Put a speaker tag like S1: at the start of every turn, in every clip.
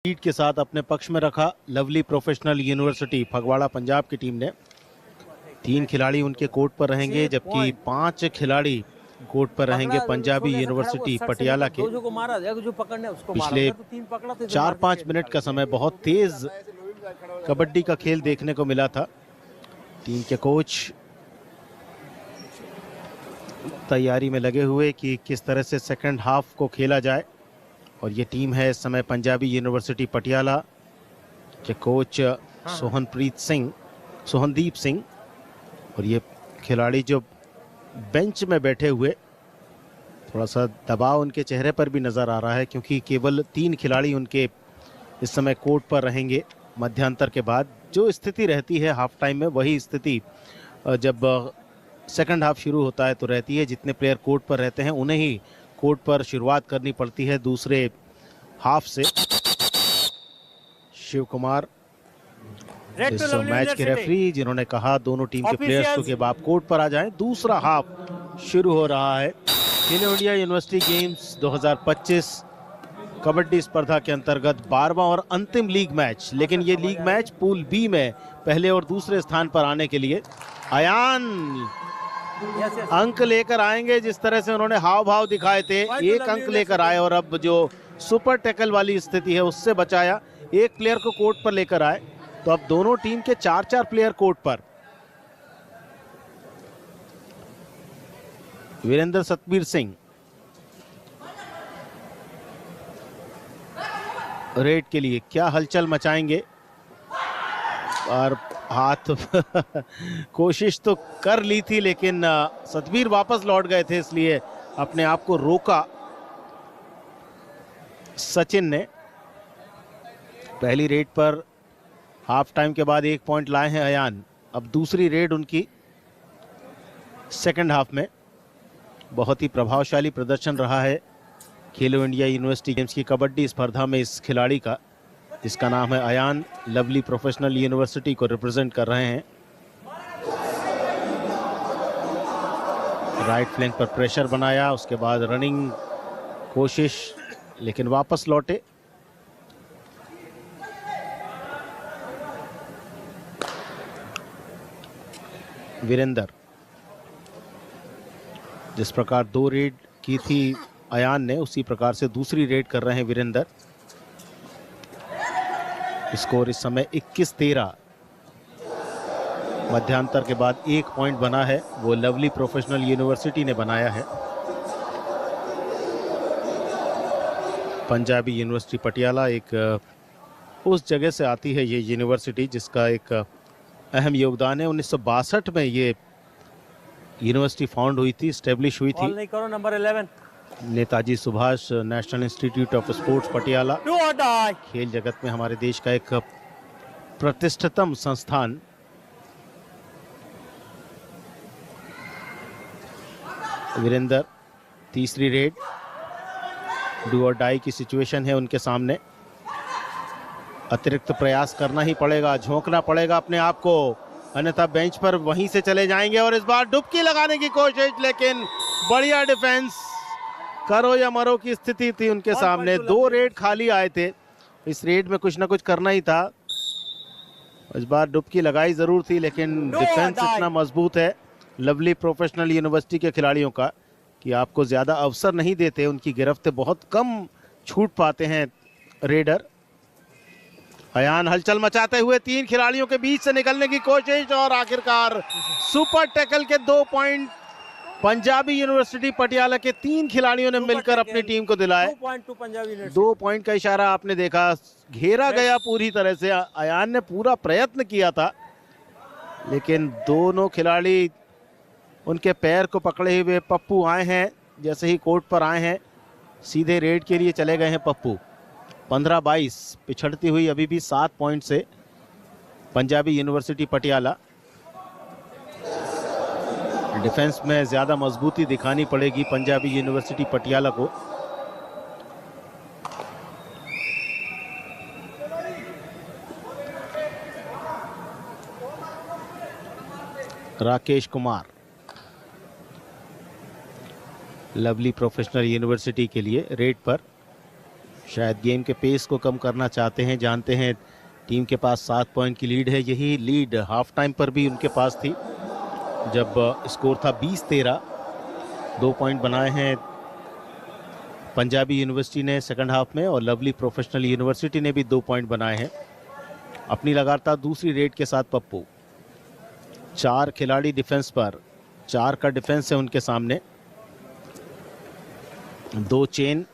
S1: Lead के साथ अपने पक्ष में रखा lovely Professional university Phagwara Punjab की टीम ने। 3 खिलाड़ी उनके कोर्ट पर रहेंगे जबकि 5 खिलाड़ी कोर्ट पर रहेंगे पंजाबी यूनिवर्सिटी पटियाला के। पिछले 4-5 मिनट का समय बहुत तेज कबड्डी का खेल देखने को मिला था। टीम के कोच तैयारी में लगे हुए कि किस तरह से सेकंड हाफ को खेला जाए। और ये टीम है इस समय पंजाबी यूनिवर्सिटी पटियाला के कोच सोहनदीप सिंह। और ये खिलाड़ी जो बेंच में बैठे हुए, थोड़ा सा दबाव उनके चेहरे पर भी नज़र आ रहा है क्योंकि केवल 3 खिलाड़ी उनके इस समय कोर्ट पर रहेंगे। मध्यांतर के बाद जो स्थिति रहती है हाफ टाइम में, वही स्थिति जब सेकंड हाफ शुरू होता है तो रहती है। जितने प्लेयर कोर्ट पर रहते हैं उन्हें ही कोर्ट पर शुरुआत करनी पड़ती है दूसरे हाफ से। शिव कुमार इस मैच के रेफरी, जिन्होंने कहा दोनों टीम के प्लेयर्स को कि आप कोर्ट पर आ जाएं। दूसरा हाफ शुरू हो रहा है। खेलो इंडिया यूनिवर्सिटी गेम्स 2025 कबड्डी स्पर्धा के अंतर्गत 12वां और अंतिम लीग मैच। लेकिन ये लीग मैच पूल बी में पहले और दूसरे स्थान पर आने के लिए अयान अंक लेकर आएंगे। जिस तरह से उन्होंने हाव भाव दिखाए थे, 1 अंक लेकर आए और अब जो सुपर टैकल वाली स्थिति है उससे बचाया। 1 प्लेयर को कोर्ट पर लेकर आए तो अब दोनों टीम के 4-4 प्लेयर कोर्ट पर। वीरेंद्र सतबीर सिंह रेड के लिए क्या हलचल मचाएंगे और हाथ कोशिश तो कर ली थी लेकिन सतबीर वापस लौट गए थे, इसलिए अपने आप को रोका सचिन ने। पहली रेड पर हाफ टाइम के बाद 1 पॉइंट लाए हैं अयान। अब दूसरी रेड उनकी सेकंड हाफ में। बहुत ही प्रभावशाली प्रदर्शन रहा है खेलो इंडिया यूनिवर्सिटी गेम्स की कबड्डी स्पर्धा में इस खिलाड़ी का, जिसका नाम है अयान। लवली प्रोफेशनल यूनिवर्सिटी को रिप्रेजेंट कर रहे हैं। राइट फ्लैंक पर प्रेशर बनाया, उसके बाद रनिंग कोशिश, लेकिन वापस लौटे। वीरेंद्र, जिस प्रकार 2 रेड की थी अयान ने, उसी प्रकार से दूसरी रेड कर रहे हैं वीरेंद्र। स्कोर इस समय 21-13। मध्यांतर के बाद 1 पॉइंट बना है, वो लवली प्रोफेशनल यूनिवर्सिटी ने बनाया है। पंजाबी यूनिवर्सिटी पटियाला एक उस जगह से आती है ये यूनिवर्सिटी जिसका एक अहम योगदान है। 1962 में ये यूनिवर्सिटी फाउंड हुई थी, स्टेब्लिश हुई थी।
S2: नहीं करो, number 11
S1: Netaji Subhash national institute of sports Patiala. खेल जगत में हमारे देश का एक प्रतिष्ठितम संस्थान। वीरेंद्र, तीसरी रेड, डू और डाई की सिचुएशन है उनके सामने। अतिरिक्त प्रयास करना ही पड़ेगा, झोंकना पड़ेगा अपने आप को, अन्यथा बेंच पर वहीं से चले जाएंगे। और इस बार डुबकी लगाने की कोशिश, लेकिन बढ़िया डिफेंस, करो या मरो की स्थिति थी उनके सामने। 2 रेड खाली आए थे, इस रेड में कुछ ना कुछ करना ही था। इस बार डुबकी लगाई जरूर थी, लेकिन डिफेंस इतना मजबूत है लवली प्रोफेशनल यूनिवर्सिटी के खिलाड़ियों का कि आपको ज्यादा अवसर नहीं देते, उनकी गिरफ्त बहुत कम छूट पाते हैं रेडर। अयान हलचल मचाते हुए 3 खिलाड़ियों के बीच से निकलने की कोशिश और आखिरकार सुपर टैकल के 2 पॉइंट पंजाबी यूनिवर्सिटी पटियाला के 3 खिलाड़ियों ने मिलकर अपनी टीम को दिलाए। 2 पॉइंट का इशारा आपने देखा, घेरा गया पूरी तरह से। अयान ने पूरा प्रयत्न किया था, लेकिन दोनों खिलाड़ी उनके पैर को पकड़े हुए। पप्पू आए हैं, जैसे ही कोर्ट पर आए हैं सीधे रेड के लिए चले गए हैं पप्पू। 15-22 पिछड़ती हुई अभी भी 7 पॉइंट से पंजाबी यूनिवर्सिटी पटियाला। डिफेंस में ज्यादा मजबूती दिखानी पड़ेगी पंजाबी यूनिवर्सिटी पटियाला को। Rakesh Kumar lovely Professional university के लिए रेड पर। शायद गेम के पेस को कम करना चाहते हैं। जानते हैं टीम के पास 7 पॉइंट की लीड है। यही लीड हाफ टाइम पर भी उनके पास थी जब स्कोर था 20-13। 2 पॉइंट बनाए हैं पंजाबी यूनिवर्सिटी ने सेकंड हाफ में, और लवली प्रोफेशनल यूनिवर्सिटी ने भी 2 पॉइंट बनाए हैं। अपनी लगातार दूसरी रेड के साथ पप्पू। 4 खिलाड़ी डिफेंस पर, 4 का डिफेंस है उनके सामने। 2 चेन,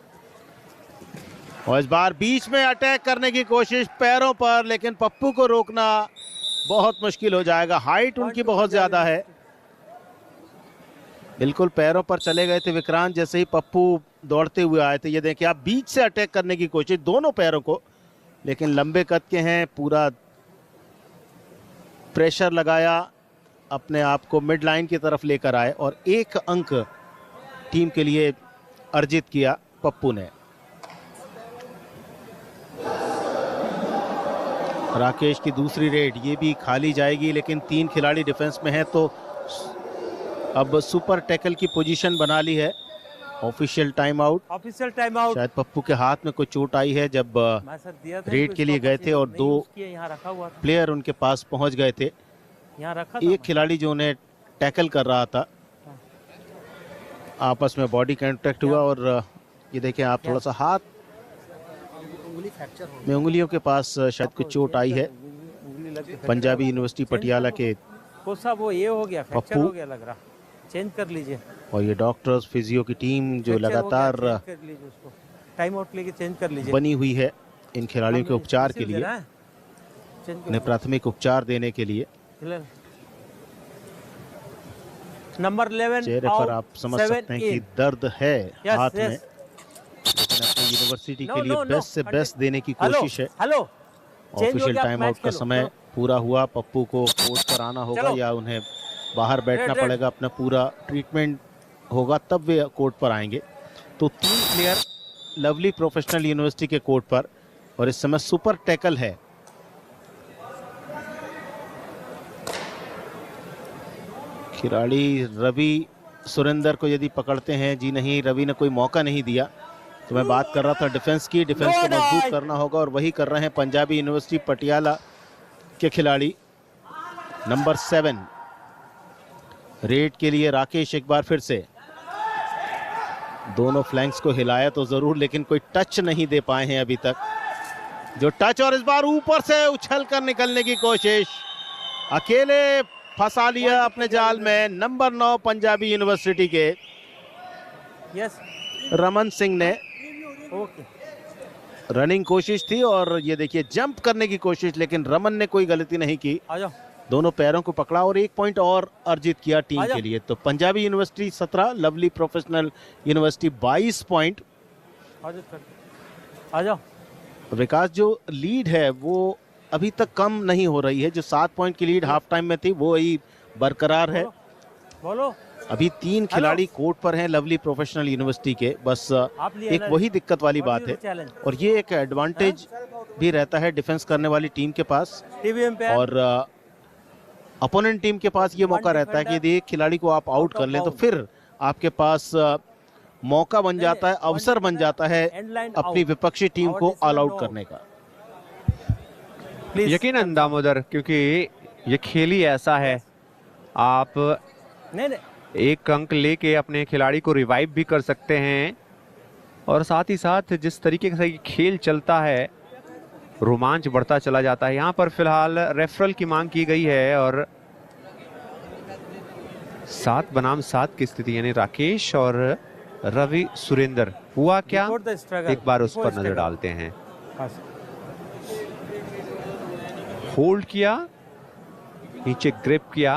S1: और इस बार बीच में अटैक करने की कोशिश पैरों पर, लेकिन पप्पू को रोकना बहुत मुश्किल हो जाएगा। हाइट उनकी बहुत ज्यादा है। बिल्कुल पैरों पर चले गए थे विक्रांत जैसे ही पप्पू दौड़ते हुए आए थे। ये देखिए आप, बीच से अटैक करने की कोशिश दोनों पैरों को, लेकिन लंबे कद के हैं, पूरा प्रेशर लगाया, अपने आप को मिड लाइन की तरफ लेकर आए और 1 अंक टीम के लिए अर्जित किया पप्पू ने। राकेश की दूसरी रेड, ये भी खाली जाएगी, लेकिन 3 खिलाड़ी डिफेंस में हैं, तो अब सुपर टैकल की पोजीशन बना ली है। Official time out. शायद पप्पू के हाथ में कोई चोट आई है जब रेड के लिए गए थे और 2 प्लेयर उनके पास पहुंच गए थे। एक खिलाड़ी जो उन्हें टैकल कर रहा था, आपस में बॉडी कांटेक्ट हुआ और ये देखें आप, थोड़ा सा हाथ में उंगलियों के पास शायद कुछ चोट आई है। पंजाबी यूनिवर्सिटी पटियाला के
S2: वो ये हो गया, फ्रैक्चर हो गया लग रहा, चेंज कर लीजिए।
S1: और ये डॉक्टर्स फिजियो की टीम जो लगातार
S2: टाइम आउट लेके चेंज कर लीजिए,
S1: बनी हुई है इन खिलाड़ियों के उपचार के लिए, उन्हें प्राथमिक उपचार देने के लिए।
S2: नंबर 11
S1: चेहरे पर आप समझ सकते हैं कि दर्द है हाथ में, लेकिन अपनी यूनिवर्सिटी के लिए बेस्ट से बेस्ट देने की कोशिश है। ऑफिशियल टाइम आउट का समय पूरा हुआ। पप्पू को कोर्ट पर आना होगा या उन्हें बाहर बैठना पड़ेगा, अपना पूरा ट्रीटमेंट होगा तब वे कोर्ट पर आएंगे। तो 3 प्लेयर लवली प्रोफेशनल यूनिवर्सिटी के कोर्ट पर, और इस समय सुपर टैकल है। खिलाड़ी रवि सुरेंद्र को यदि पकड़ते हैं, जी नहीं, रवि ने कोई मौका नहीं दिया। तो मैं बात कर रहा था डिफेंस की, डिफेंस को मजबूत करना होगा और वही कर रहे हैं पंजाबी यूनिवर्सिटी पटियाला के खिलाड़ी। नंबर 7 रेड के लिए राकेश एक बार फिर से, दोनों फ्लैंक्स को हिलाया तो जरूर, लेकिन कोई टच नहीं दे पाए हैं अभी तक। जो टच, और इस बार ऊपर से उछल कर निकलने की कोशिश, अकेले फंसा लिया अपने जाल में नंबर 9 पंजाबी यूनिवर्सिटी के रमन सिंह ने। रनिंग कोशिश थी और ये देखिए जंप करने की कोशिश, लेकिन रमन ने कोई गलती नहीं की, दोनों पैरों को पकड़ा और 1 पॉइंट और अर्जित किया टीम के लिए। तो Punjabi university 17, Lovely Professional University 22 point. Vikas, जो लीड है वो अभी तक कम नहीं हो रही है। जो 7 पॉइंट की लीड हाफ टाइम में थी वो ही बरकरार है। अभी 3 खिलाड़ी कोर्ट पर हैं लवली प्रोफेशनल यूनिवर्सिटी के, बस एक वही दिक्कत वाली बात है। और ये एक एडवांटेज भी रहता है डिफेंस करने वाली टीम के पास, और अपोनेंट टीम के पास ये मौका रहता है कि यदि एक खिलाड़ी को आप आउट कर लें तो फिर आपके पास मौका बन जाता है, अवसर बन जाता है अपनी विपक्षी टीम को ऑल आउट करने का।
S3: यकीनन दामोदर, क्योंकि ये खेल ही ऐसा है, आप एक अंक लेके अपने खिलाड़ी को रिवाइव भी कर सकते हैं, और साथ ही साथ जिस तरीके से खेल चलता है रोमांच बढ़ता चला जाता है। यहाँ पर फिलहाल रेफरल की मांग की गई है और 7 बनाम 7 की स्थिति, यानी राकेश और रवि सुरेंद्र। हुआ क्या, एक बार उस पर नजर डालते हैं। होल्ड किया, नीचे ग्रिप किया,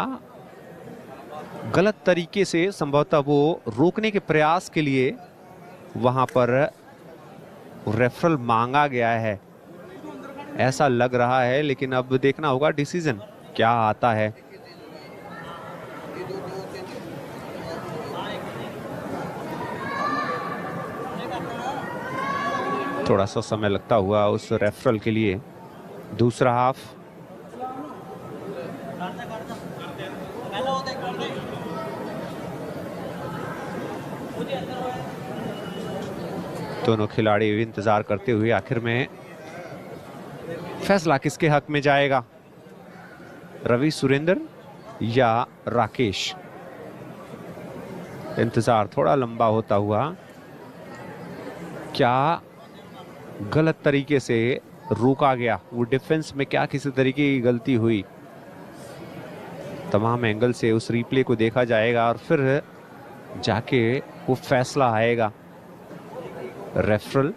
S3: गलत तरीके से संभवतः वो रोकने के प्रयास के लिए वहां पर रेफरल मांगा गया है, ऐसा लग रहा है। लेकिन अब देखना होगा डिसीजन क्या आता है। थोड़ा सा समय लगता हुआ उस रेफरल के लिए। दूसरा हाफ दोनों खिलाड़ी इंतजार करते हुए आखिर में फैसला किसके हक में जाएगा, रवि सुरेंद्र या राकेश। इंतजार थोड़ा लंबा होता हुआ, क्या गलत तरीके से रोका गया, वो डिफेंस में क्या किसी तरीके की गलती हुई, तमाम एंगल से उस रिप्ले को देखा जाएगा और फिर जाके वो फैसला आएगा। रेफरल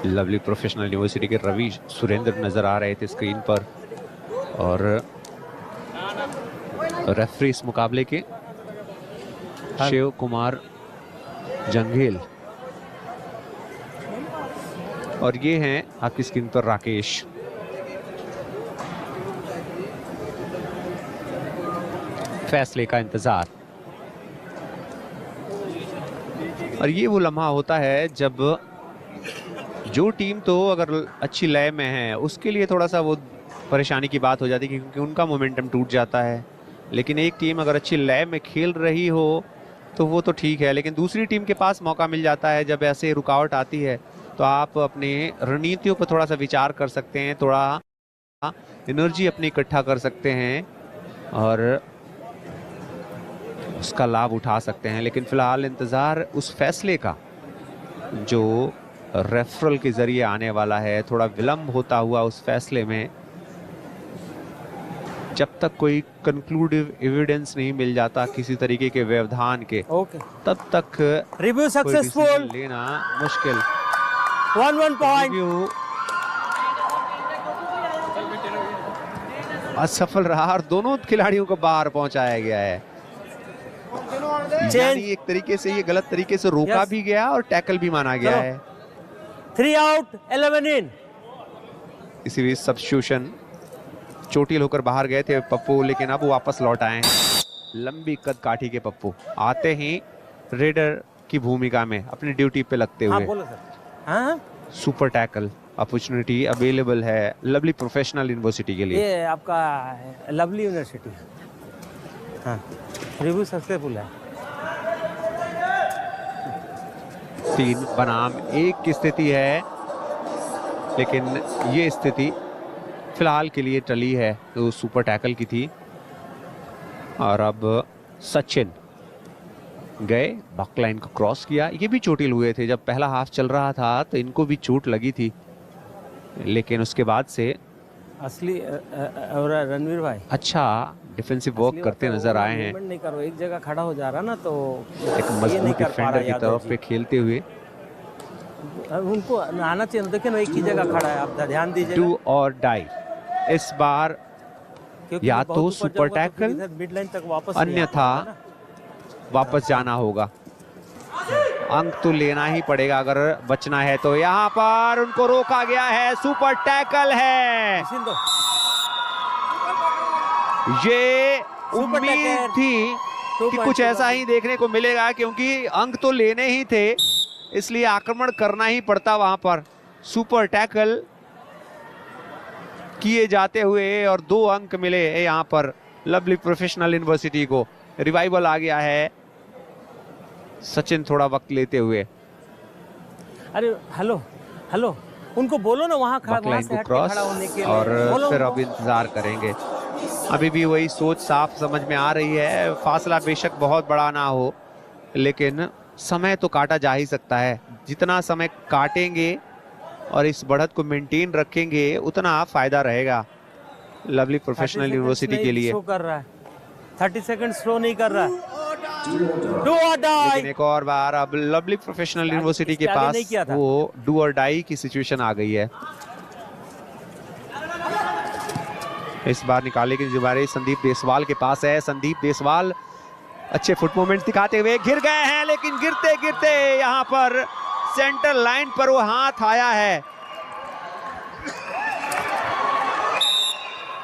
S3: लवली प्रोफेशनल यूनिवर्सिटी के रवि सुरेंद्र नजर आ रहे थे स्क्रीन पर और रेफरी इस मुकाबले के शिव कुमार जंगेल और ये हैं आपकी स्क्रीन पर राकेश। फैसले का इंतजार। और ये वो लम्हा होता है जब जो टीम तो अगर अच्छी लय में है उसके लिए थोड़ा सा वो परेशानी की बात हो जाती है क्योंकि उनका मोमेंटम टूट जाता है, लेकिन एक टीम अगर अच्छी लय में खेल रही हो तो वो तो ठीक है, लेकिन दूसरी टीम के पास मौका मिल जाता है जब ऐसे रुकावट आती है तो आप अपने रणनीतियों पर थोड़ा सा विचार कर सकते हैं, थोड़ा एनर्जी अपनी इकट्ठा कर सकते हैं और उसका लाभ उठा सकते हैं। लेकिन फिलहाल इंतजार उस फैसले का जो रेफरल के जरिए आने वाला है, थोड़ा विलंब होता हुआ उस फैसले में, जब तक कोई कंक्लूडिव एविडेंस नहीं मिल जाता किसी तरीके के व्यवधान के, तब तक
S2: रिव्यू सक्सेसफुल,
S3: लेना मुश्किल।
S2: 1-1 पॉइंट।
S3: रिव्यू असफल रहा और दोनों खिलाड़ियों को बाहर पहुंचाया गया है। यानी एक तरीके से ये गलत तरीके से रोका भी गया और टैकल भी माना गया है।
S2: 3 आउट 11 इन।
S3: इसी बीच सब्स्टिट्यूशन चोटिल होकर बाहर गए थे पप्पू, लेकिन अब वापस लौट आए हैं। लंबी कद काठी के पप्पू आते ही रेडर की भूमिका में अपनी ड्यूटी पे लगते हुए।
S2: बोलो सर। हाँ?
S3: सुपर टैकल अपॉर्चुनिटी अवेलेबल है लवली प्रोफेशनल यूनिवर्सिटी के लिए।
S2: ये आपका लवली यूनिवर्सिटी। हाँ, रिव्यू सक्सेसफुल है।
S3: 3 बनाम 1 की स्थिति है, लेकिन ये स्थिति फिलहाल के लिए टली है तो सुपर टैकल की थी। और अब सचिन गए, बकलाइन को क्रॉस किया। ये भी चोटिल हुए थे जब पहला हाफ चल रहा था तो इनको भी चोट लगी थी, लेकिन उसके बाद से
S2: असली और रणवीर भाई
S3: अच्छा डिफेंसिव वर्क करते नजर आए हैं।
S2: नहीं करो, एक जगह खड़ा हो जा रहा ना तो
S3: एक मजबूत डिफेंडर की तरफ पे खेलते हुए
S2: उनको आना चाहिए। देखिए ना, एक ही जगह खड़ा है, आप ध्यान दीजिए।
S3: डू और डाई इस बार या तो सुपर टैकल,
S2: मिड लाइन तक वापस,
S3: अन्यथा वापस जाना होगा। अंक तो लेना ही पड़ेगा अगर बचना है तो। यहाँ पर उनको रोका गया है, सुपर टैकल है। ये उम्मीद थी कि कुछ ऐसा ही देखने को मिलेगा क्योंकि अंक तो लेने ही थे, इसलिए आक्रमण करना ही पड़ता वहां पर। सुपर टैकल किए जाते हुए और 2 अंक मिले यहाँ पर लवली प्रोफेशनल यूनिवर्सिटी को। रिवाइवल आ गया है, सचिन थोड़ा वक्त लेते हुए।
S2: अरे हेलो हेलो, उनको बोलो ना वहां खड़ा
S3: क्रॉस और फिर अब इंतजार करेंगे। अभी भी वही सोच साफ समझ में आ रही है। फासला बेशक बहुत बड़ा ना हो, लेकिन समय तो काटा जा ही सकता है। जितना समय काटेंगे और इस बढ़त को मेंटेन रखेंगे उतना फायदा रहेगा लवली प्रोफेशनल यूनिवर्सिटी के लिए।
S2: कर रहा है 30 सेकंड स्लो नहीं कर रहा। डू और डाई।
S3: लेकिन एक और बार अब लवली प्रोफेशनल यूनिवर्सिटी के पास वो डू और डाई की सिचुएशन आ गई है। इस बार निकाले की जिम्मेदारी संदीप देसवाल के पास है। संदीप देसवाल अच्छे फुट मूवमेंट दिखाते हुए गिर गए हैं, लेकिन गिरते गिरते यहाँ पर सेंटर लाइन पर वो हाथ आया है।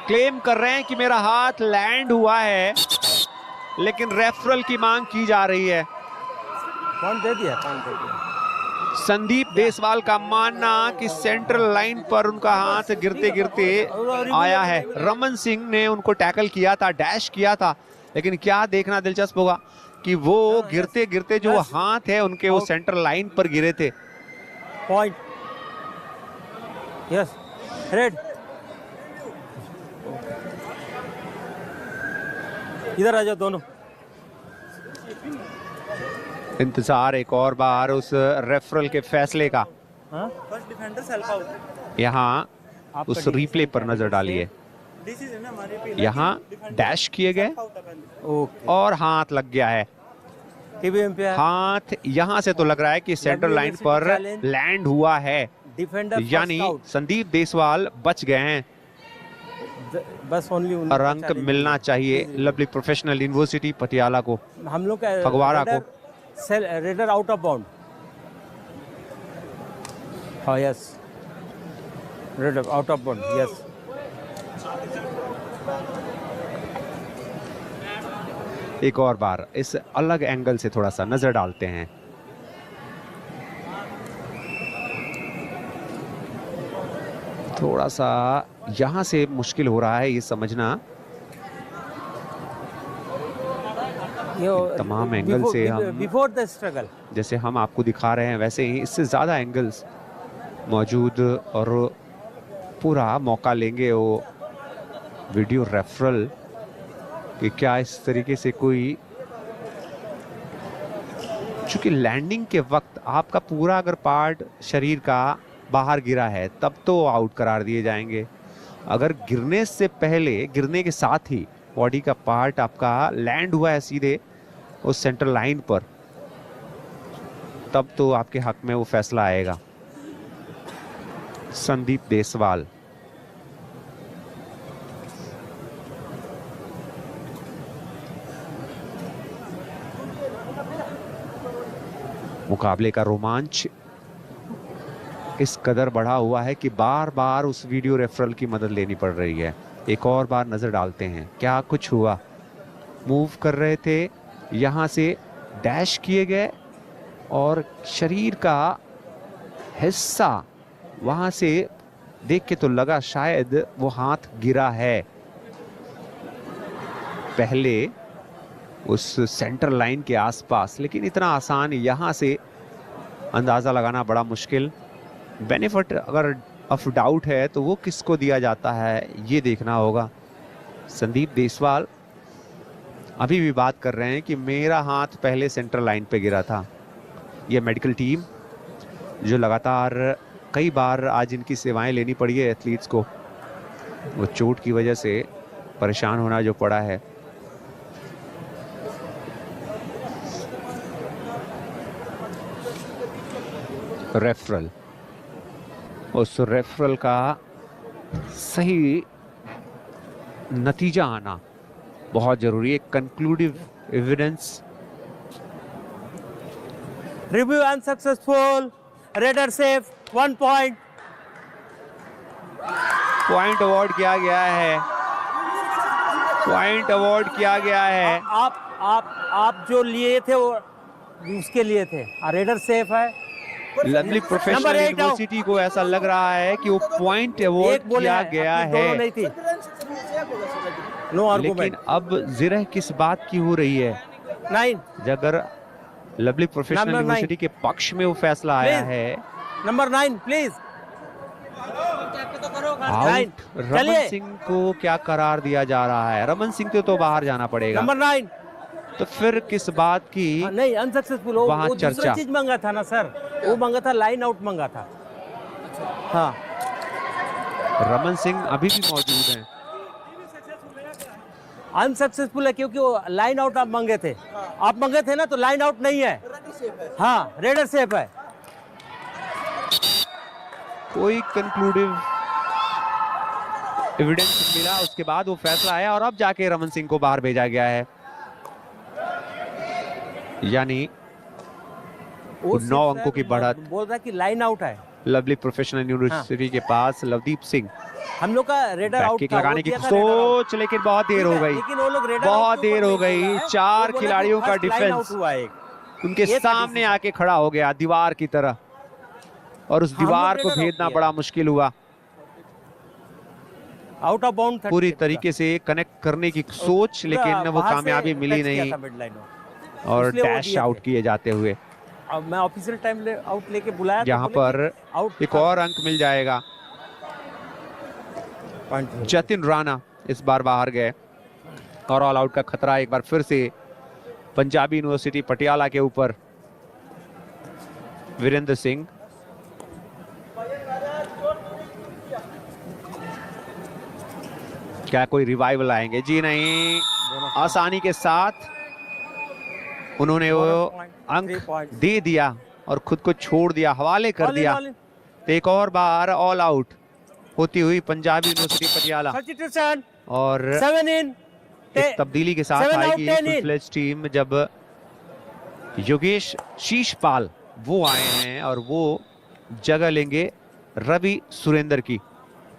S3: क्लेम कर रहे हैं कि मेरा हाथ लैंड हुआ है, लेकिन रेफरल की मांग की जा रही है।
S2: कौन दे दिया?
S3: संदीप देसवाल का मानना कि सेंट्रल लाइन पर उनका हाथ गिरते गिरते आया है। रमन सिंह ने उनको टैकल किया था, डैश किया था, लेकिन क्या देखना दिलचस्प होगा कि वो गिरते गिरते जो
S2: Yes.
S3: हाथ है उनके वो
S2: Out.
S3: सेंटर लाइन पर गिरे थे।
S2: Point, yes, red. इधर आ जाओ दोनों।
S3: इंतजार एक और बार उस रेफरल के फैसले का।
S2: हाँ?
S3: यहाँ
S2: आपका
S3: उस
S2: decision
S3: रिप्ले पर नजर डालिए। यहाँ डैश किए गए
S2: ओके,
S3: और हाथ लग गया है।
S2: टीबीएम पे
S3: हाथ यहाँ से तो लग रहा है कि सेंटर
S2: Lovely
S3: लाइन पर
S2: University challenge.
S3: लैंड हुआ है,
S2: डिफेंडर
S3: यानी संदीप देसवाल बच गए हैं।
S2: बस ओनली
S3: और अंक मिलना चाहिए लवली प्रोफेशनल यूनिवर्सिटी पटियाला को,
S2: हम लोग का
S3: फगवाड़ा को।
S2: Raider out of bound. हाँ yes, raider out of bound, yes.
S3: एक और बार इस अलग एंगल से थोड़ा सा नजर डालते हैं। थोड़ा सा यहां से मुश्किल हो रहा है ये समझना, तमाम एंगल से हम
S2: बिफोर द स्ट्रगल
S3: जैसे हम आपको दिखा रहे हैं वैसे ही इससे ज्यादा एंगल्स मौजूद, और पूरा मौका लेंगे वो वीडियो रेफरल कि क्या इस तरीके से कोई, चूंकि लैंडिंग के वक्त आपका पूरा अगर पार्ट शरीर का बाहर गिरा है तब तो आउट करार दिए जाएंगे। अगर गिरने से पहले, गिरने के साथ ही बॉडी का पार्ट आपका लैंड हुआ है सीधे उस सेंटर लाइन पर, तब तो आपके हक में वो फैसला आएगा। संदीप देसवाल मुकाबले का रोमांच इस कदर बढ़ा हुआ है कि बार बार उस वीडियो रेफरल की मदद लेनी पड़ रही है। एक और बार नजर डालते हैं क्या कुछ हुआ। मूव कर रहे थे, यहां से डैश किए गए और शरीर का हिस्सा वहां से देख के तो लगा शायद वो हाथ गिरा है पहले उस सेंटर लाइन के आसपास, लेकिन इतना आसान यहां से अंदाजा लगाना बड़ा मुश्किल। बेनिफिट अगर ऑफ डाउट है तो वो किसको दिया जाता है ये देखना होगा। संदीप देसवाल अभी भी बात कर रहे हैं कि मेरा हाथ पहले सेंटर लाइन पे गिरा था। ये मेडिकल टीम जो लगातार कई बार आज इनकी सेवाएं लेनी पड़ी है एथलीट्स को, वो चोट की वजह से परेशान होना जो पड़ा है। रेफरल, उस रेफरल का सही नतीजा आना बहुत जरूरी है। Conclusive evidence.
S2: Review unsuccessful, raider safe, 1 point.
S3: Point award किया गया है, पॉइंट अवार्ड किया गया है।
S2: आप जो लिए थे वो उसके लिए थे, रेडर सेफ है।
S3: लवली प्रोफेशनल यूनिवर्सिटी को ऐसा लग रहा है कि वो पॉइंट अवार्ड किया गया है,
S2: नहीं थी। No argument.
S3: लेकिन अब जिरह किस बात की हो रही है?
S2: 9
S3: अगर लवली प्रोफेशनल यूनिवर्सिटी के पक्ष में वो फैसला आया है,
S2: number 9 please.
S3: Out Raman Singh को क्या करार दिया जा रहा है? रमन सिंह को तो बाहर जाना पड़ेगा।
S2: नंबर 9
S3: तो फिर किस बात की
S2: नहीं अनसक्सेसफुल,
S3: वहाँ
S2: वो
S3: चर्चा?
S2: दूसरा चीज मांगा था ना सर, वो मांगा था लाइन आउट मांगा था। हाँ
S3: रमन सिंह अभी भी मौजूद हैं।
S2: अनसक्सेसफुल है क्योंकि वो लाइन आउट आप मांगे थे, ना, तो लाइन आउट नहीं है। हाँ रेडर सेफ है।
S3: कोई कंक्लूडिव एविडेंस मिला, उसके बाद वो फैसला आया और अब जाके रमन सिंह को बाहर भेजा गया है। यानी 9 अंकों की बढ़त
S2: बोल रहा है कि लाइन आउट है।
S3: लवली प्रोफेशनल यूनिवर्सिटी के पास लवदीप सिंह
S2: हम लोग का रेडर आउट
S3: बैक किक लगाने की सोच, लेकिन बहुत देर हो गई,
S2: लेकिन वो लोग रेडर
S3: बहुत देर हो गई। 4 खिलाड़ियों का डिफेंस उनके सामने आके खड़ा हो गया दीवार की तरह, और उस दीवार को भेदना बड़ा मुश्किल हुआ।
S2: आउट ऑफ बाउंड
S3: पूरी तरीके से कनेक्ट करने की सोच, लेकिन वो कामयाबी मिली नहीं और डैश आउट किए जाते हुए।
S2: अब मैं ऑफिशियल टाइम आउट लेके बुलाया,
S3: यहाँ पर एक और अंक मिल जाएगा। जतिन राणा इस बार बाहर गए और ऑल आउट का खतरा एक बार फिर से पंजाबी यूनिवर्सिटी पटियाला के ऊपर। वीरेंद्र सिंह क्या कोई रिवाइवल आएंगे? जी नहीं, आसानी के साथ उन्होंने वो अंक दे दिया और खुद को छोड़ दिया, हवाले कर दिया। एक और बार ऑल आउट होती हुई पंजाबी यूनिवर्सिटी पटियाला और इस तब्दीली के साथ आएगी फुल फ्लेज टीम जब योगेश शीशपाल वो आए हैं और वो जगह लेंगे रवि सुरेंद्र की।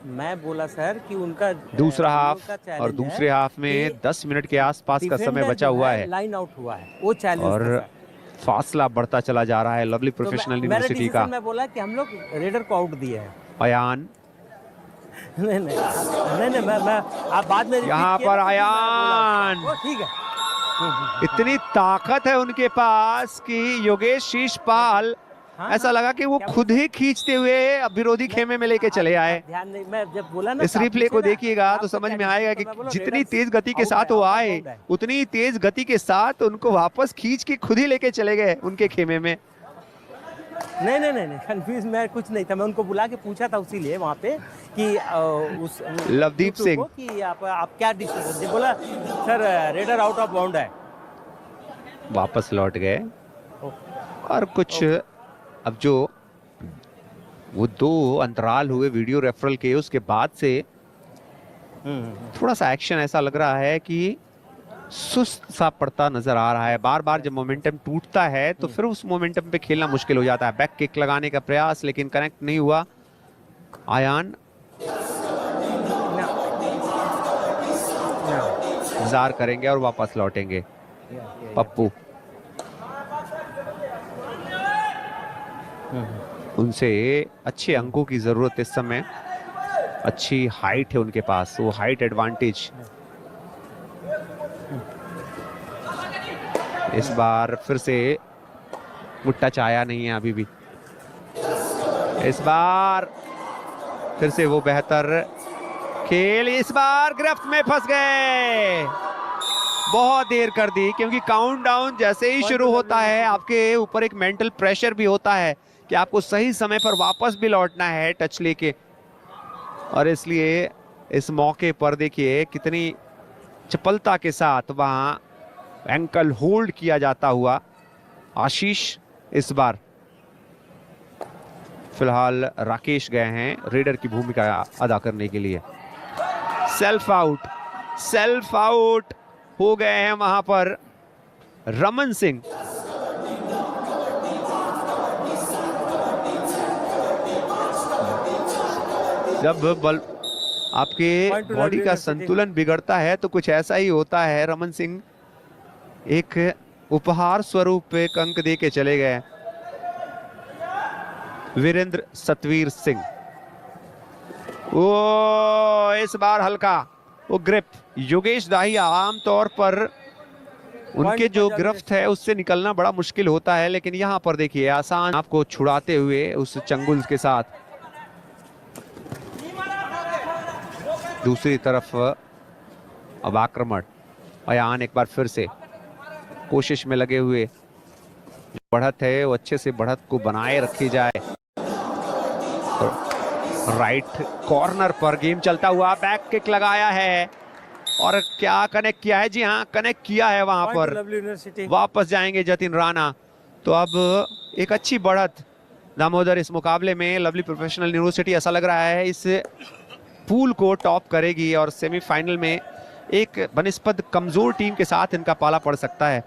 S2: मैं बोला सर कि उनका
S3: दूसरा हाफ और दूसरे हाफ में 10 मिनट के आसपास का समय बचा हुआ है,
S2: लाइन आउट हुआ है, वो चैलेंज
S3: और फासला बढ़ता चला जा रहा है लवली प्रोफेशनल यूनिवर्सिटी का।
S2: मैं बोला कि हम लोग रेडर को आउट दिए हैं।
S3: अयान
S2: नहीं, मैं आप बाद में
S3: यहाँ पर अयान,
S2: ठीक है।
S3: इतनी ताकत है उनके पास कि योगेश शीशपाल ऐसा लगा कि वो खुद ही खींचते हुए विरोधी खेमे में लेके चले आए।
S2: ध्यान नहीं, मैं जब बोला ना
S3: इस रिप्ले को देखिएगा तो समझ में आएगा कि जितनी तेज गति के साथ वो आए उतनी तेज गति के साथ उनको वापस खींच के खुद ही लेके चले गए उनके खेमे में।
S2: नहीं, कंफ्यूज मैं कुछ नहीं था, मैं उनको बुला के पूछा था उसीलिए वहाँ पे कि उस
S3: लवदीप सिंह
S2: कि आप क्या डिसीजन, बोला sir raider out of bound है।
S3: वापस लौट गए और कुछ अब जो वो 2 अंतराल हुए वीडियो रेफरल के, उसके बाद से थोड़ा सा एक्शन ऐसा लग रहा है कि सुस्त सा पड़ता नजर आ रहा है। बार बार जब मोमेंटम टूटता है तो फिर उस मोमेंटम पे खेलना मुश्किल हो जाता है। बैक किक लगाने का प्रयास लेकिन कनेक्ट नहीं हुआ। आयान इंतजार करेंगे और वापस लौटेंगे। पप्पू उनसे अच्छे अंकों की जरूरत इस समय, अच्छी हाइट है उनके पास, वो हाइट एडवांटेज। इस बार फिर से मुट्टा चाया नहीं है अभी भी। इस बार फिर से वो बेहतर खेल, इस बार गिरफ्त में फंस गए। बहुत देर कर दी क्योंकि काउंटडाउन जैसे ही शुरू होता है आपके ऊपर एक मेंटल प्रेशर भी होता है कि आपको सही समय पर वापस भी लौटना है टच लेके, और इसलिए इस मौके पर देखिए कितनी चपलता के साथ वहां एंकल होल्ड किया जाता हुआ आशीष। इस बार फिलहाल राकेश गए हैं रेडर की भूमिका अदा करने के लिए। सेल्फ आउट हो गए हैं वहां पर रमन सिंह। जब आपके बॉडी का संतुलन बिगड़ता है तो कुछ ऐसा ही होता है। रमन सिंह एक उपहार स्वरूप एक अंक दे के चले गए। वीरेंद्र सतवीर सिंह, वो इस बार हल्का वो ग्रिप। योगेश दाहिया आमतौर पर उनके जो गिरफ्त है उससे निकलना बड़ा मुश्किल होता है, लेकिन यहां पर देखिए आसान आपको छुड़ाते हुए उस चंगुल के साथ। दूसरी तरफ अब आक्रमण, अयान एक बार फिर से कोशिश में लगे हुए। बढ़त है वो अच्छे से बढ़त को बनाए रखी जाए। तो राइट कॉर्नर पर गेम चलता हुआ बैक किक लगाया है और क्या कनेक्ट किया है? जी हाँ, कनेक्ट किया है वहां पर। वापस जाएंगे जतिन राणा। तो अब एक अच्छी बढ़त दामोदर इस मुकाबले में लवली प्रोफेशनल यूनिवर्सिटी ऐसा लग रहा है इस पूल को टॉप करेगी और सेमीफाइनल में एक बनिस्बत कमजोर टीम के साथ इनका पाला पड़ सकता है।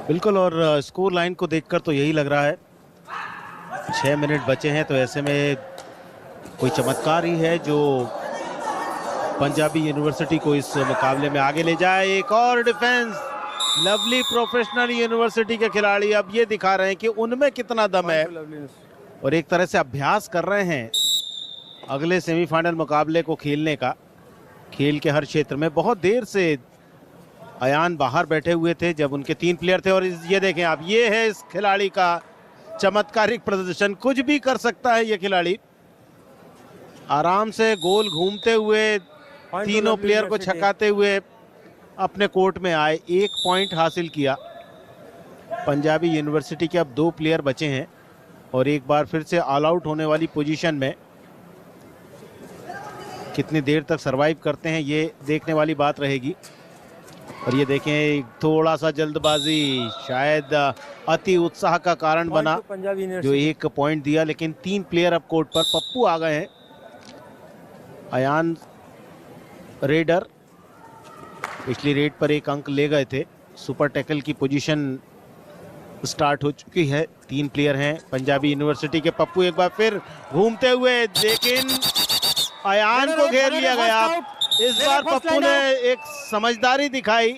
S1: बिल्कुल, और स्कोर लाइन को देखकर तो यही लग रहा है। 6 मिनट बचे हैं, तो ऐसे में कोई चमत्कार ही है जो पंजाबी यूनिवर्सिटी को इस मुकाबले में आगे ले जाए। एक और डिफेंस, लवली प्रोफेशनल यूनिवर्सिटी के खिलाड़ी अब ये दिखा रहे हैं कि उनमें कितना दम है और एक तरह से अभ्यास कर रहे हैं अगले सेमीफाइनल मुकाबले को खेलने का। खेल के हर क्षेत्र में बहुत देर से अयान बाहर बैठे हुए थे जब उनके 3 प्लेयर थे, और ये देखें आप, ये है इस खिलाड़ी का चमत्कारिक प्रदर्शन। कुछ भी कर सकता है ये खिलाड़ी। आराम से गोल घूमते हुए तीनों प्लेयर को छकाते हुए अपने कोर्ट में आए, 1 पॉइंट हासिल किया। पंजाबी यूनिवर्सिटी के अब 2 प्लेयर बचे हैं और एक बार फिर से ऑल आउट होने वाली पोजीशन में। कितनी देर तक सरवाइव करते हैं ये देखने वाली बात रहेगी। और ये देखें, थोड़ा सा जल्दबाजी शायद अति उत्साह का कारण बना जो 1 पॉइंट दिया, लेकिन 3 प्लेयर अब कोर्ट पर। पप्पू आ गए हैं। अयान रेडर पिछली रेड पर 1 अंक ले गए थे। सुपर टैकल की पोजीशन स्टार्ट हो चुकी है। 3 प्लेयर हैं पंजाबी यूनिवर्सिटी के। पप्पू एक बार फिर घूमते हुए, लेकिन अयान को घेर लिया गया। इस बार पप्पू ने एक समझदारी दिखाई।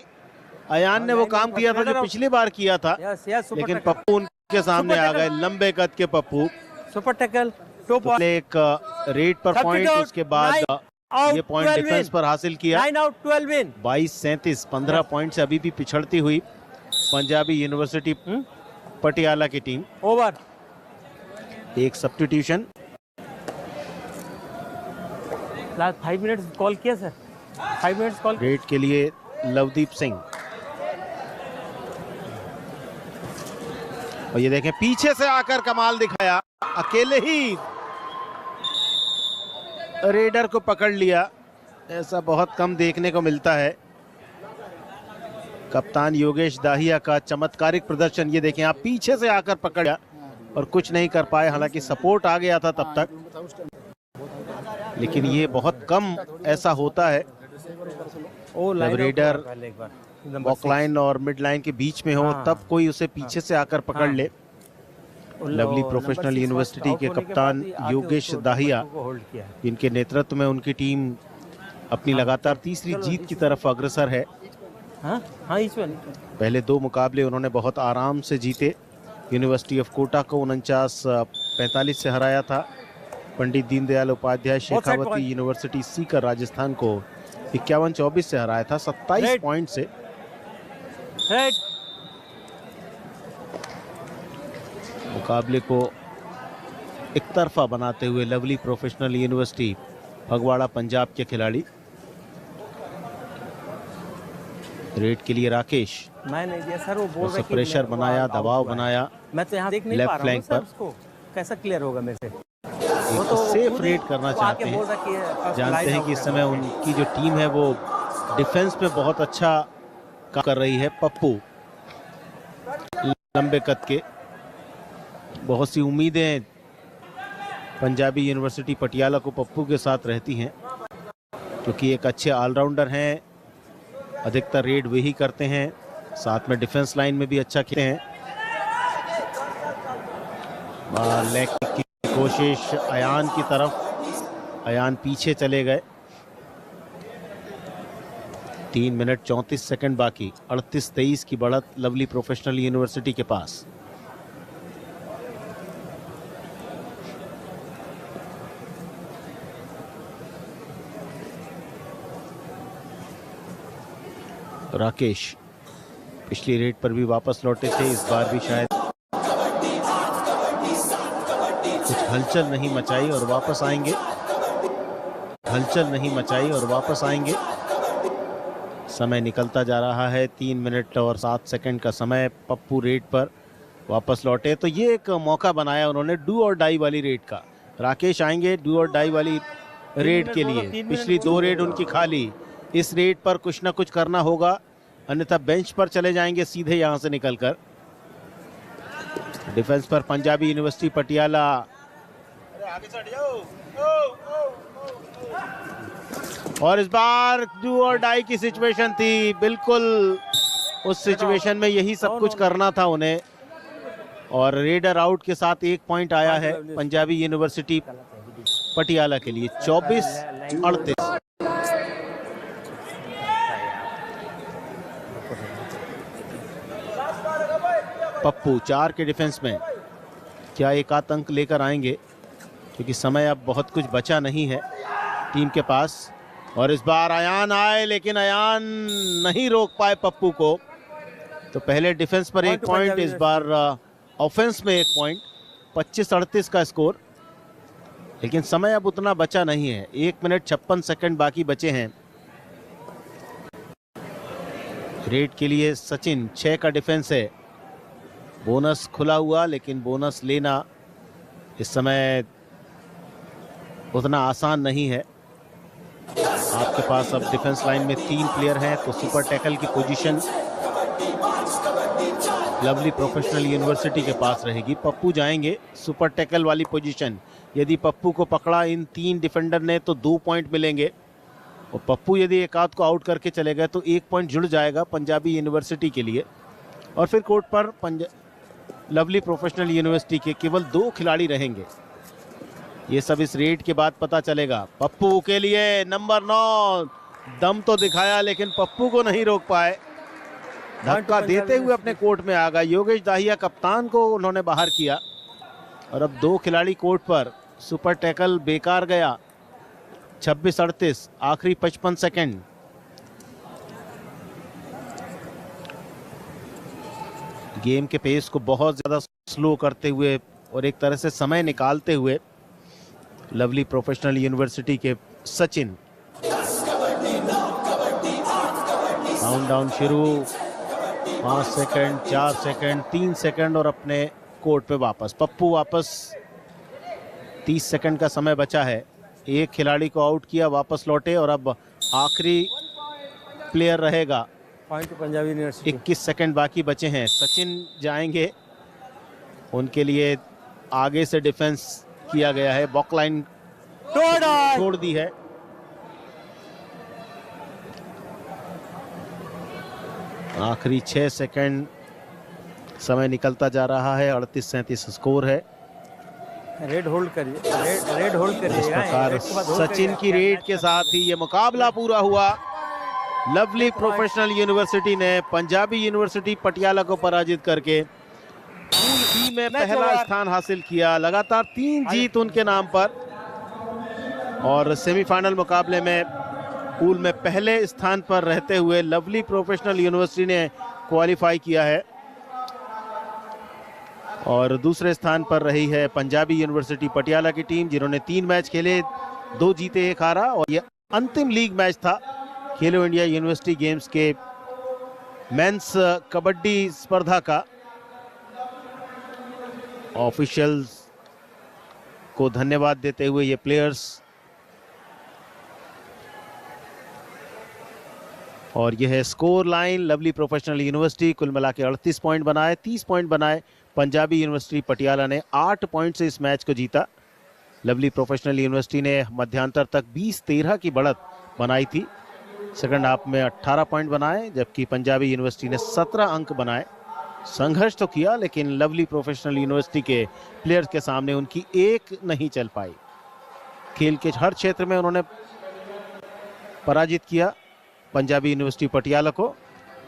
S1: अयान ने वो काम किया था जो पिछली बार किया था, लेकिन पप्पू उनके सामने आ गए। लंबे कद के पप्पू।
S2: सुपर टैकल,
S1: एक रेड पर पॉइंट, उसके बाद ये पॉइंट डिफेंस पर हासिल किया। 22-37, 15 पॉइंट से अभी भी पिछड़ती हुई पंजाबी यूनिवर्सिटी पटियाला की टीम।
S2: ओवर।
S1: एक सब्स्टिट्यूशन।
S2: 5 मिनट्स कॉल किया सर, 5 मिनट्स कॉल।
S1: रेड के लिए लवदीप सिंह। और ये देखें, पीछे से आकर कमाल दिखाया। अकेले ही रेडर को पकड़ लिया। ऐसा बहुत कम देखने को मिलता है। कप्तान योगेश दाहिया का चमत्कारिक प्रदर्शन। ये देखें आप, पीछे से आकर पकड़ा और कुछ नहीं कर पाए। हालांकि सपोर्ट आ गया था तब तक, लेकिन ये बहुत कम ऐसा होता है जब रेडर वॉक लाइन और मिड लाइन के बीच में हो, तब कोई उसे पीछे से आकर पकड़ ले। लवली प्रोफेशनल यूनिवर्सिटी के कप्तान योगेश दाहिया, जिनके नेतृत्व में उनकी टीम अपनी लगातार तीसरी जीत की तरफ अग्रसर है। पहले 2 मुकाबले उन्होंने बहुत आराम से जीते। यूनिवर्सिटी ऑफ कोटा को 49-45 से हराया था। पंडित दीनदयाल उपाध्याय शेखावती यूनिवर्सिटी सीकर राजस्थान को 51-24 से हराया था, 27 पॉइंट से। मुकाबले को एक तरफा बनाते हुए lovely Professional university Phagwara Punjab के खिलाड़ी। रेड के लिए राकेश।
S2: मैं नहीं दिया सर, वो बोल रहा है कि
S1: प्रेशर बनाया, दबाव बनाया।
S2: मैं तो यहाँ देख नहीं पा रहा हूँ सर, उसको कैसा क्लियर होगा मेरे से।
S1: वो तो सेफ रेड करना चाहते हैं। जानते हैं कि इस समय उनकी जो टीम है वो डिफेंस में बहुत अच्छा काम कर रही है। पप्पू लंबे कद के। बहुत सी उम्मीदें पंजाबी यूनिवर्सिटी पटियाला को पप्पू के साथ रहती हैं, क्योंकि एक अच्छे ऑलराउंडर हैं। अधिकतर रेड वे ही करते हैं, साथ में डिफेंस लाइन में भी अच्छा खेलते हैं। लेग किक की कोशिश अयान की तरफ। अयान पीछे चले गए। 3 मिनट 34 सेकंड बाकी। 38-23 की बढ़त लवली प्रोफेशनल यूनिवर्सिटी के पास। राकेश पिछली रेड पर भी वापस लौटे थे, इस बार भी शायद कुछ हलचल नहीं मचाई और वापस आएंगे। हलचल नहीं मचाई और वापस आएंगे। समय निकलता जा रहा है। 3 मिनट और 7 सेकंड का समय। पप्पू रेड पर वापस लौटे, तो ये एक मौका बनाया उन्होंने डू और डाई वाली रेड का। राकेश आएंगे डू और डाई वाली रेड के लिए। पिछली 2 रेड उनकी खाली। इस रेड पर कुछ ना कुछ करना होगा, अन्यथा बेंच पर चले जाएंगे सीधे यहां से निकलकर। डिफेंस पर पंजाबी यूनिवर्सिटी पटियाला। और इस बार डू और डाई की सिचुएशन थी। बिल्कुल उस सिचुएशन में यही सब कुछ करना था उन्हें। और रेडर आउट के साथ 1 पॉइंट आया है पंजाबी यूनिवर्सिटी पटियाला के लिए। 24-38। पप्पू 4 के डिफेंस में क्या एक आतंक लेकर आएंगे? क्योंकि समय अब बहुत कुछ बचा नहीं है टीम के पास। और इस बार अयान आए लेकिन अयान नहीं रोक पाए पप्पू को। तो पहले डिफेंस पर 1 पॉइंट, इस बार ऑफेंस में 1 पॉइंट। 25-38 का स्कोर, लेकिन समय अब उतना बचा नहीं है। 1 मिनट 56 सेकंड बाकी बचे हैं। रेड के लिए सचिन 6 का डिफेंस है। बोनस खुला हुआ, लेकिन बोनस लेना इस समय उतना आसान नहीं है। आपके पास अब डिफेंस लाइन में 3 प्लेयर हैं, तो सुपर टैकल की पोजीशन लवली प्रोफेशनल यूनिवर्सिटी के पास रहेगी। पप्पू जाएंगे सुपर टैकल वाली पोजीशन। यदि पप्पू को पकड़ा इन 3 डिफेंडर ने तो 2 पॉइंट मिलेंगे, और पप्पू यदि एक आध को आउट करके चले गए तो 1 पॉइंट जुड़ जाएगा पंजाबी यूनिवर्सिटी के लिए। और फिर कोर्ट पर लवली प्रोफेशनल यूनिवर्सिटी के केवल 2 खिलाड़ी रहेंगे। ये सब इस रेड के बाद पता चलेगा। पप्पू के लिए नंबर 9 दम तो दिखाया, लेकिन पप्पू को नहीं रोक पाए। धक्का देते हुए अपने कोर्ट में आ गया। योगेश दाहिया कप्तान को उन्होंने बाहर किया, और अब 2 खिलाड़ी कोर्ट पर। सुपर टैकल बेकार गया। 26-38, आखिरी 55 सेकंड। गेम के पेस को बहुत ज्यादा स्लो करते हुए और एक तरह से समय निकालते हुए लवली प्रोफेशनल यूनिवर्सिटी के सचिन। काउंटडाउन शुरू। 5 सेकंड, 4 सेकंड, 3 सेकंड और अपने कोर्ट पे वापस। पप्पू वापस। 30 सेकंड का समय बचा है। एक खिलाड़ी को आउट किया, वापस लौटे, और अब आखिरी प्लेयर रहेगा।
S2: Point Punjabi university.
S1: 21 सेकंड बाकी बचे हैं। सचिन जाएंगे, उनके लिए आगे से डिफेंस किया गया है। बॉक लाइन छोड़ दी है। आखिरी 6 सेकंड, समय निकलता जा रहा है। 38-37 स्कोर है।
S2: रेड होल्ड करिए, रेड होल्ड करिए।
S1: इस प्रकार सचिन की रेड के साथ ही ये मुकाबला पूरा हुआ। लवली प्रोफेशनल यूनिवर्सिटी ने पंजाबी यूनिवर्सिटी पटियाला को पराजित करके पूल बी में पहला स्थान हासिल किया। लगातार 3 जीत उनके नाम पर, और सेमीफाइनल मुकाबले में पूल में पहले स्थान पर रहते हुए लवली प्रोफेशनल यूनिवर्सिटी ने क्वालिफाई किया है। और दूसरे स्थान पर रही है पंजाबी यूनिवर्सिटी पटियाला की टीम, जिन्होंने 3 मैच खेले, 2 जीते 1 हारा। और यह अंतिम लीग मैच था खेलो इंडिया यूनिवर्सिटी गेम्स के मेंस कबड्डी स्पर्धा का। ऑफिशियल्स को धन्यवाद देते हुए ये प्लेयर्स, और यह है score line. Lovely Professional university कुल मिला के 38 पॉइंट बनाए, 30 पॉइंट बनाए। पंजाबी यूनिवर्सिटी पटियाला ने 8 पॉइंट से इस मैच को जीता। लवली प्रोफेशनल यूनिवर्सिटी ने मध्यांतर तक 20-13 की बढ़त बनाई थी। सेकंड हाफ में 18 पॉइंट बनाए, जबकि पंजाबी यूनिवर्सिटी ने 17 अंक बनाए। संघर्ष तो किया, लेकिन लवली प्रोफेशनल यूनिवर्सिटी के प्लेयर्स के सामने उनकी एक नहीं चल पाई। खेल के हर क्षेत्र में उन्होंने पराजित किया पंजाबी यूनिवर्सिटी पटियाला को।